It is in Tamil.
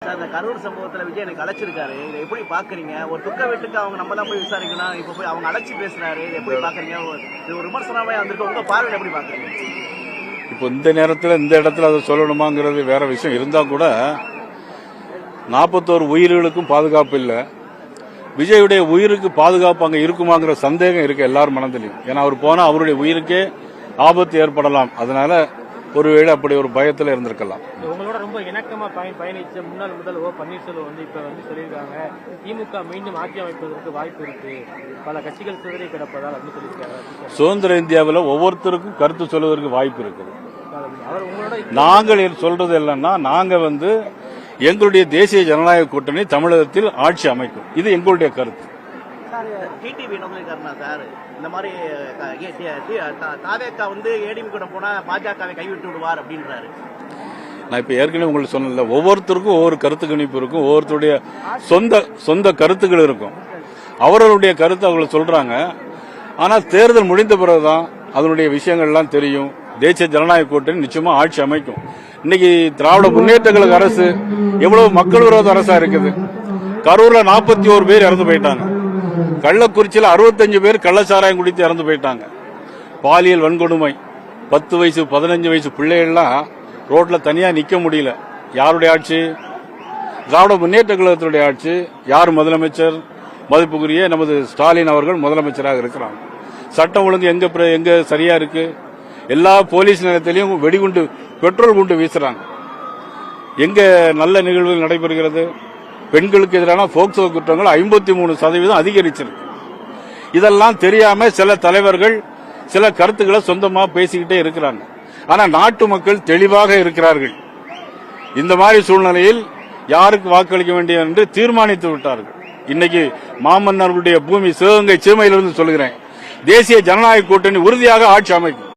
சார், இந்த கரூர் சம்பவத்துல விஜய் எனக்கு அழைச்சிருக்காரு. இதை எப்படி பாக்குறீங்க? ஒரு துக்க வீட்டுக்கு அவங்க நம்ம தான் போய் விசாரிக்கணும். இப்ப போய் அவங்க அழைச்சி பேசுறாரு. இதை எப்படி பாக்குறீங்க? இது ஒரு விமர்சனமே வந்திருக்கு. உங்க பார்வையில எப்படி பாக்குறீங்க? இப்போ இந்த நேரத்தில் இந்த இடத்துல அதை சொல்லணுமாங்கிறது வேற விஷயம் இருந்தா கூட 41 உயிர்களுக்கும் பாதுகாப்பு இல்லை. விஜயுடைய உயிருக்கு பாதுகாப்பு அங்கே இருக்குமாங்கிற சந்தேகம் இருக்கு எல்லாரும் மனதிலையும். ஏன்னா அவர் போனா அவருடைய உயிருக்கே ஆபத்து ஏற்படலாம். அதனால ஒருவேளை அப்படி ஒரு பயத்தில் இருந்திருக்கலாம். உங்களோட ரொம்ப இணக்கமா பயணிச்ச முன்னாள் முதல்வர் ஓ பன்னீர்செல்வம் வந்து இப்ப வந்து சொல்லியிருக்காங்க, திமுக மீண்டும் ஆட்சி அமைப்பதற்கு வாய்ப்பு இருக்கு, பல கட்சிகள் சிதறி கிடப்பதால் அப்படின்னு சொல்லியிருக்காங்க. சுதந்திர இந்தியாவில் ஒவ்வொருத்தருக்கும் கருத்து சொல்வதற்கு வாய்ப்பு இருக்குது. நாங்கள் சொல்றது இல்லைன்னா நாங்க வந்து எங்களுடைய தேசிய ஜனநாயக கூட்டணி தமிழகத்தில் ஆட்சி அமைக்கும். இது எங்களுடைய கருத்து. டிடிவி என்ன சொல்லிருக்காருன்னா சார், இந்த மாதிரி தாவேக்கா வந்து ஏடிபி கூட போனா பாஜகவை கைவிட்டு விடுவார் அப்படின்றாரு. நான் இப்ப ஏற்கனவே உங்களுக்கு சொன்னல, ஒவ்வொருத்தருக்கும் ஒவ்வொரு கருத்து கணிப்பு இருக்கும், ஒவ்வொருத்தருடைய சொந்த கருத்துக்கள் இருக்கும். அவர்களுடைய கருத்து அவங்க சொல்றாங்க. ஆனால் தேர்தல் முடிந்த பிறகுதான் அதனுடைய விஷயங்கள்லாம் தெரியும். தேசிய ஜனநாயக கூட்டணி நிச்சயமா ஆட்சி அமைக்கும். இன்னைக்கு திராவிட முன்னேற்ற கழக அரசு எவ்வளவு மக்கள் விரோத அரசா இருக்குது. கரூர்ல 41 பேர் இறந்து போயிட்டாங்க. கள்ளக்குறிச்சியில் 65 பேர் கள்ளச்சாராயம் குடித்து இறந்து போயிட்டாங்க. பாலியல் வன்கொடுமை, 10 வயசு 15 வயசு பிள்ளைகள்லாம் ரோட்ல தனியா நிக்க முடியல. யாருடைய ஆட்சி? திராவிட முன்னேற்ற கழகத்தினுடைய ஆட்சி. யார் முதலமைச்சர்? மதிப்புக்குரிய நமது ஸ்டாலின் அவர்கள் முதலமைச்சராக இருக்கிறாங்க. சட்டம் ஒழுங்கு எங்க சரியா இருக்கு? எல்லா போலீஸ் நிலையத்திலையும் வெடிகுண்டு, பெட்ரோல் குண்டு வீசுறாங்க. எங்க நல்ல நிகழ்வுகள் நடைபெறுகிறது? பெண்களுக்கு எதிரான போக்சோ குற்றங்கள் 53% அதிகரிச்சிருக்கு. இதெல்லாம் தெரியாம சில தலைவர்கள் சில கருத்துக்களை சொந்தமா பேசிக்கிட்டே இருக்கிறாங்க. ஆனா நாட்டு மக்கள் தெளிவாக இருக்கிறார்கள். இந்த மாதிரி சூழ்நிலையில் யாருக்கு வாக்களிக்க வேண்டிய என்று தீர்மானித்து விட்டார்கள். இன்னைக்கு மாமன்னர்களுடைய பூமி சிவகங்கை சீமையிலிருந்து சொல்கிறேன், தேசிய ஜனநாயக கூட்டணி உறுதியாக ஆட்சி அமைக்கும்.